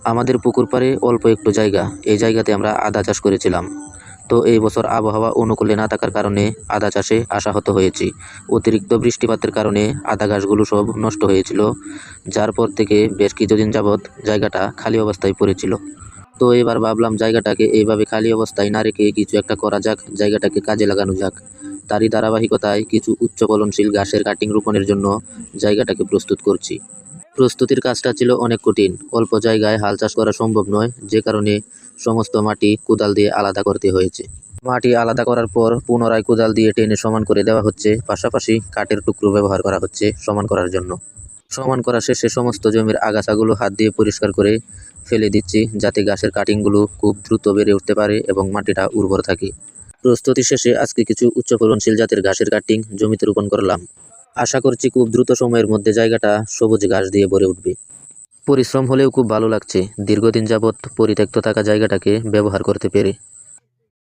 আমাদের পুকুর পাড়ে অল্প একটু জায়গা, এই জায়গাতে আমরা আদা চাষ করেছিলাম। তো এই বছর আবহাওয়া অনুকূলে না থাকার কারণে আদা চাষে আশাহত হয়েছি। অতিরিক্ত বৃষ্টিপাতের কারণে আদা গাছগুলো সব নষ্ট হয়েছিল, যার পর থেকে বেশ কিছুদিন যাবৎ জায়গাটা খালি অবস্থায় পড়েছিল। তো এবার ভাবলাম জায়গাটাকে এইভাবে খালি অবস্থায় না রেখে কিছু একটা করা যাক, জায়গাটাকে কাজে লাগানো যাক। তারই ধারাবাহিকতায় কিছু উচ্চ ফলনশীল ঘাসের কাটিং রোপণের জন্য জায়গাটাকে প্রস্তুত করছি। প্রস্তুতির কাজটা ছিল অনেক কঠিন, অল্প জায়গায় হাল চাষ করা সম্ভব নয়, যে কারণে সমস্ত মাটি কোদাল দিয়ে আলাদা করতে হয়েছে। মাটি আলাদা করার পর পুনরায় কোদাল দিয়ে টেনে সমান করে দেওয়া হচ্ছে, পাশাপাশি কাঠের টুকরো ব্যবহার করা হচ্ছে সমান করার জন্য। সমান করা শেষে সমস্ত জমির আগাছাগুলো হাত দিয়ে পরিষ্কার করে ফেলে দিচ্ছি, যাতে গাছের কাটিংগুলো খুব দ্রুত বেড়ে উঠতে পারে এবং মাটিটা উর্বর থাকে। প্রস্তুতি শেষে আজকে কিছু উচ্চ ফলনশীল জাতের ঘাসের কাটিং জমিতে রোপণ করলাম। আশা করছি খুব দ্রুত সময়ের মধ্যে জায়গাটা সবুজ ঘাস দিয়ে ভরে উঠবে। পরিশ্রম হলেও খুব ভালো লাগছে দীর্ঘদিন যাবৎ পরিত্যক্ত থাকা জায়গাটাকে ব্যবহার করতে পেরে।